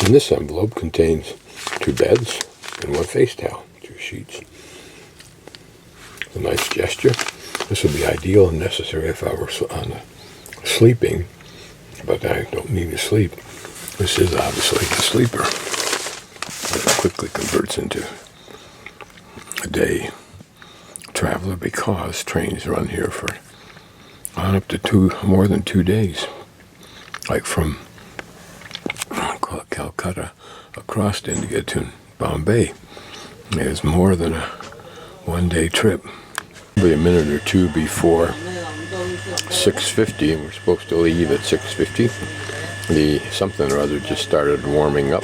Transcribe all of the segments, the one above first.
And this envelope contains 2 beds and 1 face towel, 2 sheets. It's a nice gesture. This would be ideal and necessary if I were sleeping, but I don't need to sleep. This is obviously a sleeper. But it quickly converts into a day traveler because trains run here for on up to more than 2 days. Like from Calcutta across India to Bombay. It's more than a 1-day trip. Probably a minute or two before 6:50, and we're supposed to leave at 6:50. The something or other just started warming up.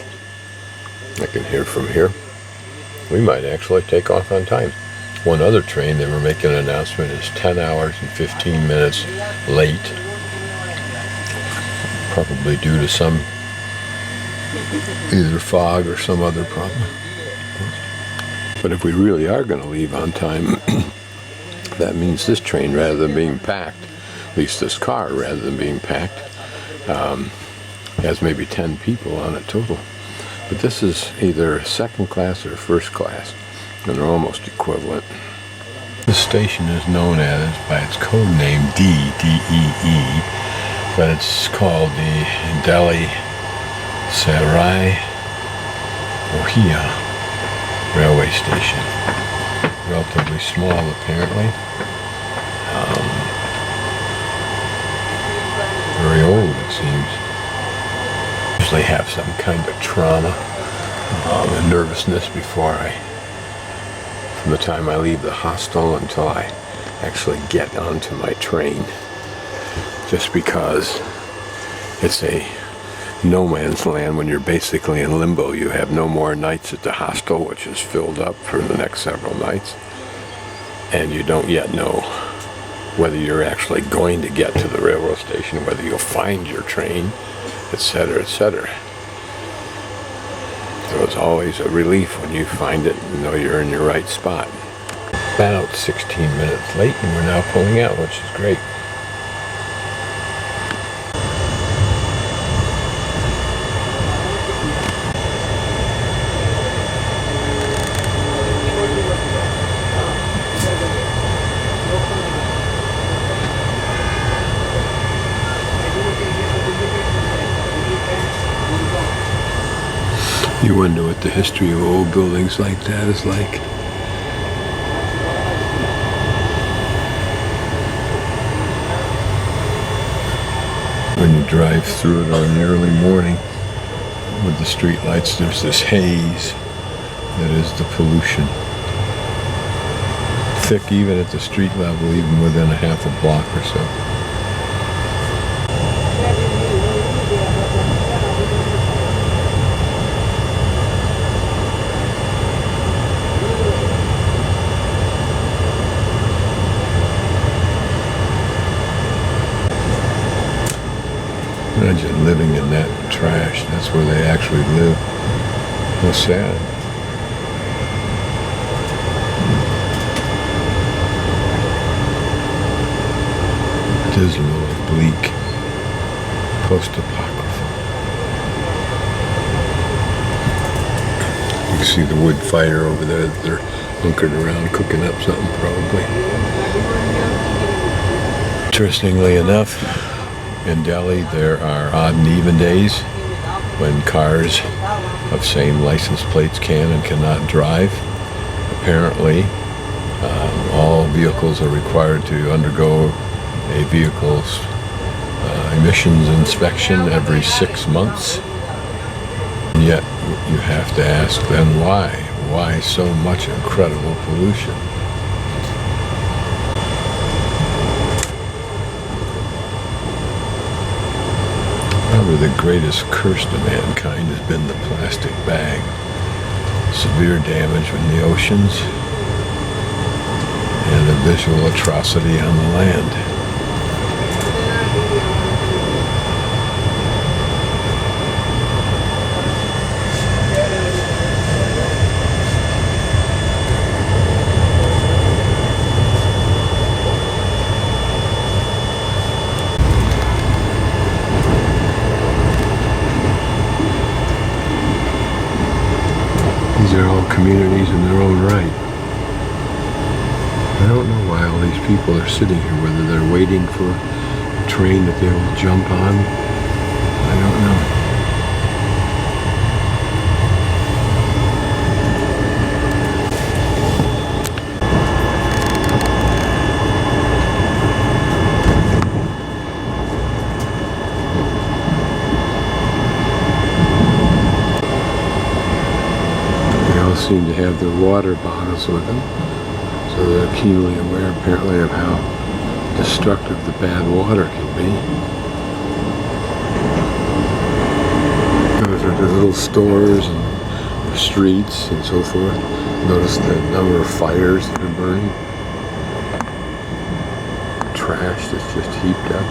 I can hear from here. We might actually take off on time. One other train they were making an announcement is 10 hours and 15 minutes late. Probably due to some either fog or some other problem. But if we really are going to leave on time, that means this train, rather than being packed, at least this car, rather than being packed, has maybe 10 people on it total. But this is either second class or first class, and they're almost equivalent. This station is known as, by its code name, DEE, but it's called the Delhi Sarai Rohia railway station. Relatively small, apparently. Very old, it seems. Usually have some kind of trauma and nervousness from the time I leave the hostel until I actually get onto my train. Just because it's a no man's land when you're basically in limbo. You have no more nights at the hostel, which is filled up for the next several nights, and you don't yet know whether you're actually going to get to the railroad station, whether you'll find your train, etc., etc. So it's always a relief when you find it and know you're in your right spot. About 16 minutes late, and we're now pulling out, which is great. You wonder what the history of old buildings like that is like. When you drive through it on the early morning with the street lights, there's this haze that is the pollution. Thick even at the street level, even within a half a block or so. Imagine living in that trash. That's where they actually live. How sad. Dismal, bleak, post-apocryphal. You can see the wood fire over there. They're hunkered around cooking up something probably. Interestingly enough, in Delhi, there are odd and even days when cars of same license plates can and cannot drive. Apparently, all vehicles are required to undergo a vehicle's emissions inspection every 6 months. And yet, you have to ask then why? Why so much incredible pollution? Probably the greatest curse to mankind has been the plastic bag. Severe damage in the oceans and a visual atrocity on the land. they're all communities in their own right. I don't know why all these people are sitting here, whether they're waiting for a train that they will jump on. I don't know. Seem to have their water bottles with them, so they're keenly aware apparently of how destructive the bad water can be. Those are the little stores and the streets and so forth. Notice the number of fires that are burning. Trash that's just heaped up.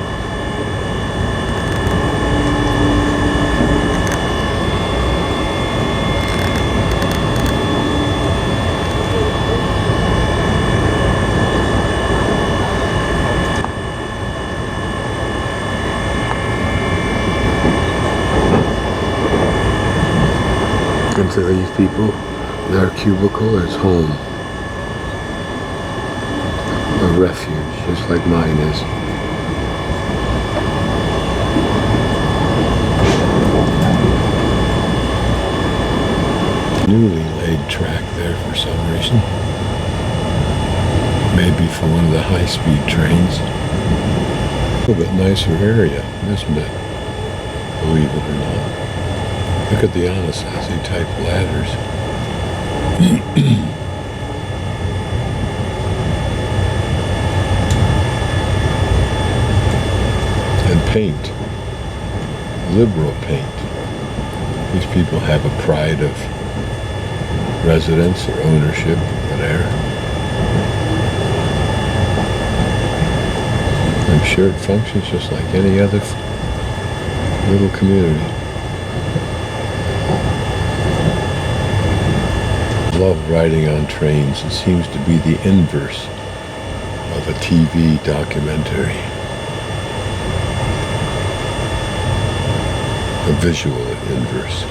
And to these people, their cubicle is home. A refuge, just like mine is. Newly laid track there for some reason. Maybe for one of the high-speed trains. A little bit nicer area, isn't it? Believe it or not. Look at the Anasazi type ladders. And paint. Liberal paint. These people have a pride of residence or ownership, whatever. I'm sure it functions just like any other little community. Love riding on trains. It seems to be the inverse of a TV documentary. A visual inverse.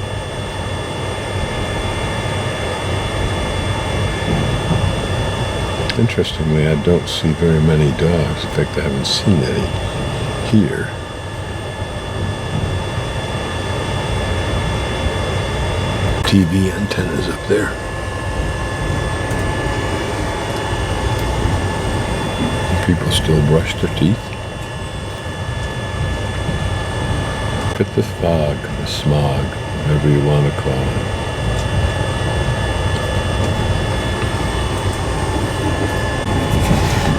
Interestingly, I don't see very many dogs. In fact, I haven't seen any here. TV antennas up there. People still brush their teeth. Look at the fog, the smog, whatever you want to call it.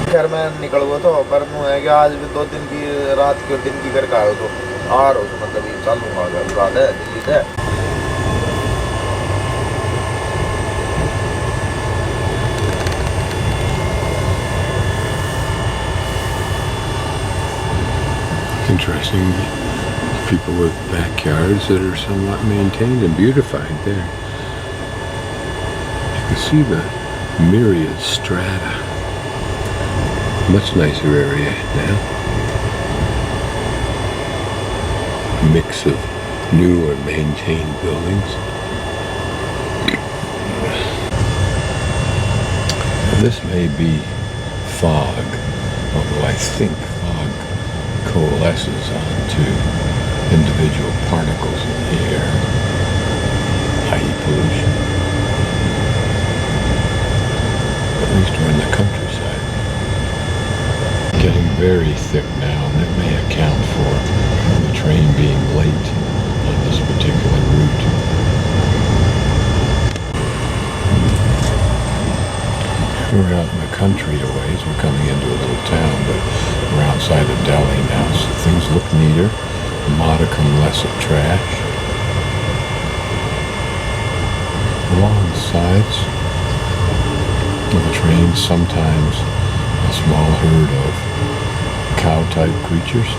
घर में निकल गया तो पर मुँह है कि आज भी 2 दिन की रात के दिन की घर का तो आ रहा हूँ मतलब ये चालूंगा अगर रात है दिल्ली से Interesting. People with backyards that are somewhat maintained and beautified there. You can see the myriad strata. Much nicer area now. Mix of new or maintained buildings. This may be fog, although I think fog coalesces onto individual particles in the air, i.e. pollution. At least we're in the countryside. Getting very thick now, and it may account for the train being late on this particular route. We're out in the country a ways. We're coming into a little town, but we're outside of Delhi now, so things look neater. A modicum less of trash. Along the sides of the train, sometimes a small herd of cow-type creatures.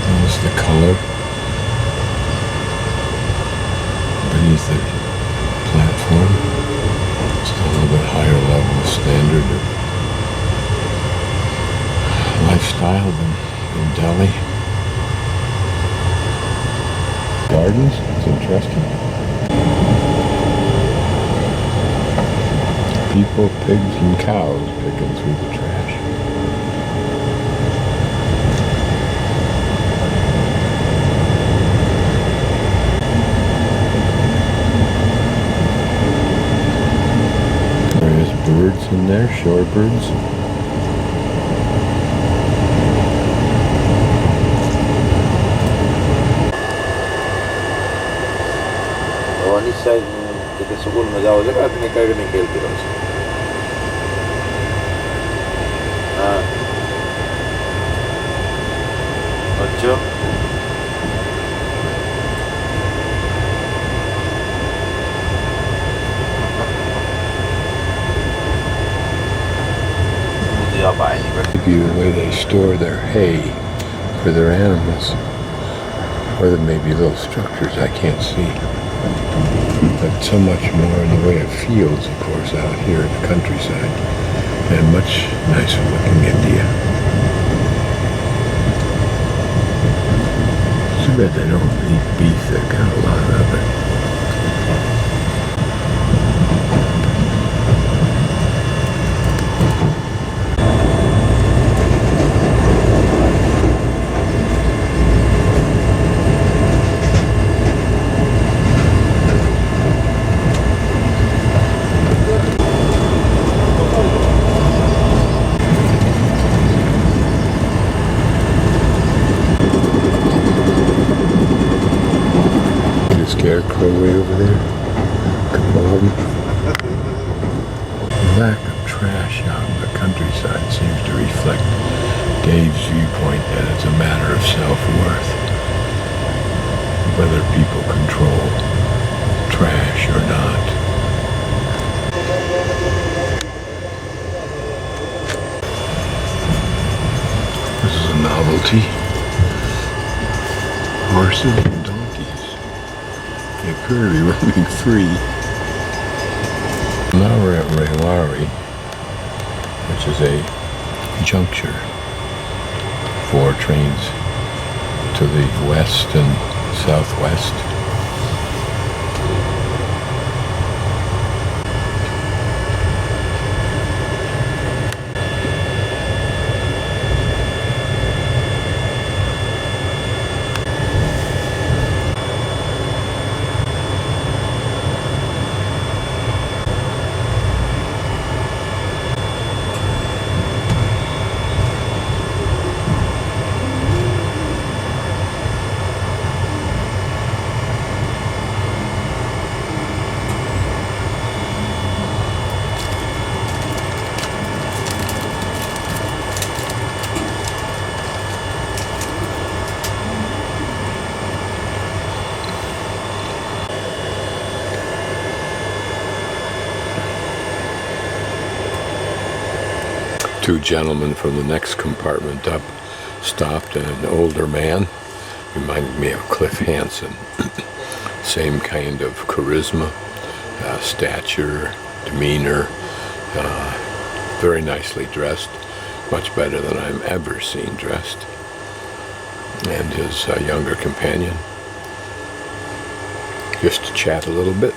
Notice the color beneath the platform. It's a little bit higher level of standard of lifestyle than in Delhi. gardens. It's interesting. People, pigs, and cows picking through the trash. There's birds in there, shorebirds. और इस side में कितने school में जाओ जगह अपने कहीं नहीं खेलते रहो हाँ अच्छा मुझे आप आए नहीं but The way they store their hay for their animals, or there may be little structures I can't see. But so much more in the way of fields, of course, out here in the countryside, and much nicer looking India. Too bad they don't eat beef. They've got a lot of it. Scarecrow way over there. Couple of them. The lack of trash out in the countryside seems to reflect Dave's viewpoint that it's a matter of self-worth. Whether people control trash or not. This is a novelty. Horses and donkeys. They appear to be running free. Now we're at Railwari, which is a juncture for trains to the west and southwest. Two gentlemen from the next compartment up stopped, and an older man reminded me of Cliff Hansen. Same kind of charisma, stature, demeanor, very nicely dressed, much better than I've ever seen dressed. And his younger companion, just to chat a little bit.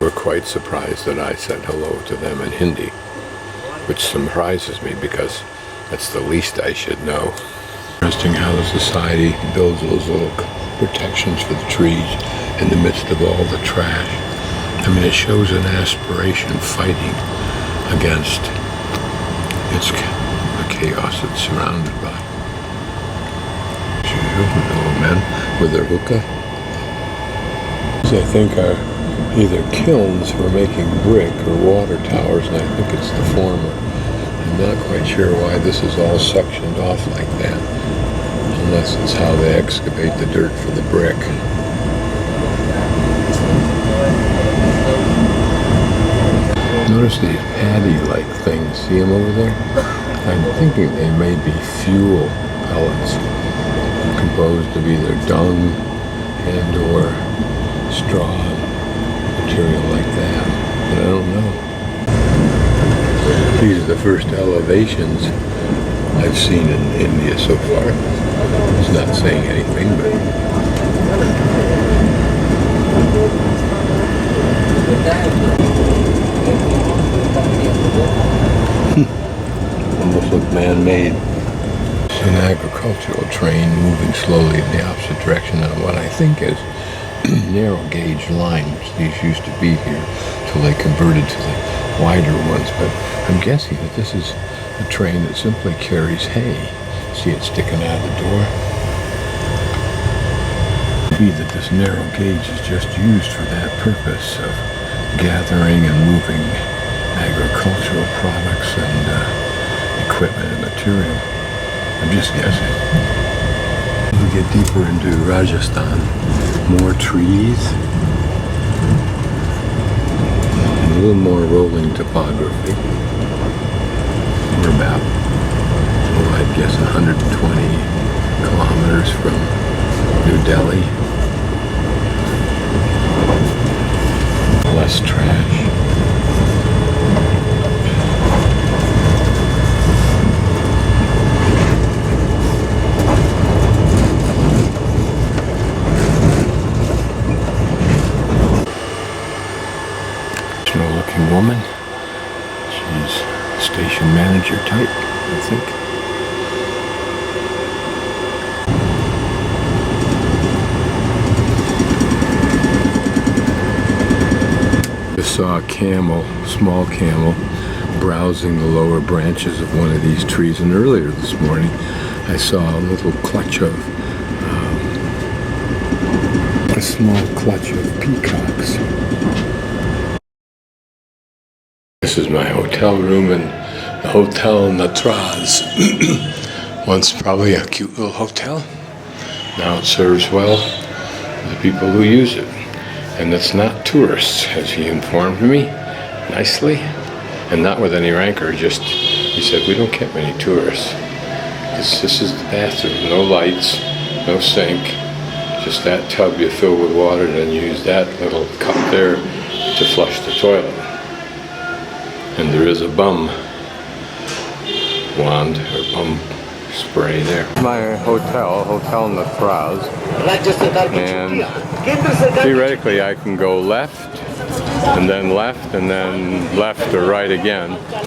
Were quite surprised that I said hello to them in Hindi, which surprises me because that's the least I should know. Interesting how the society builds those little protections for the trees in the midst of all the trash. I mean, it shows an aspiration fighting against the chaos it's surrounded by. Little men with their hookah. These, I think, are either kilns for making brick or water towers, and I think it's the former. I'm not quite sure why this is all sectioned off like that, unless it's how they excavate the dirt for the brick. Notice these paddy-like things. See them over there? I'm thinking they may be fuel pellets, composed of either dung and or straw material like that, but I don't know. These are the first elevations I've seen in India so far. It's not saying anything, but Almost look man-made. It's an agricultural train moving slowly in the opposite direction on what I think is narrow gauge lines. These used to be here till they converted to the wider ones, but I'm guessing that this is a train that simply carries hay. See it sticking out of the door? Maybe that this narrow gauge is just used for that purpose of gathering and moving agricultural products and equipment and material. I'm just guessing. As we get deeper into Rajasthan, more trees, and a little more rolling topography. We're about, well, I'd guess 120 kilometers from New Delhi. Less trash. Looking woman. She's station manager type, I think. Just saw a camel, small camel, browsing the lower branches of one of these trees, and earlier this morning I saw a little clutch of a small clutch of peacocks. This is my hotel room in the Hotel Natraj. Once probably a cute little hotel. Now it serves well the people who use it. And it's not tourists, as he informed me nicely. And not with any rancor, just, he said, we don't get many tourists. This is the bathroom, no lights, no sink, just that tub you fill with water, then you use that little cup there to flush the toilet. And there is a bum wand or bum spray there. My hotel, Hotel Natraj, and theoretically I can go left and then left or right again.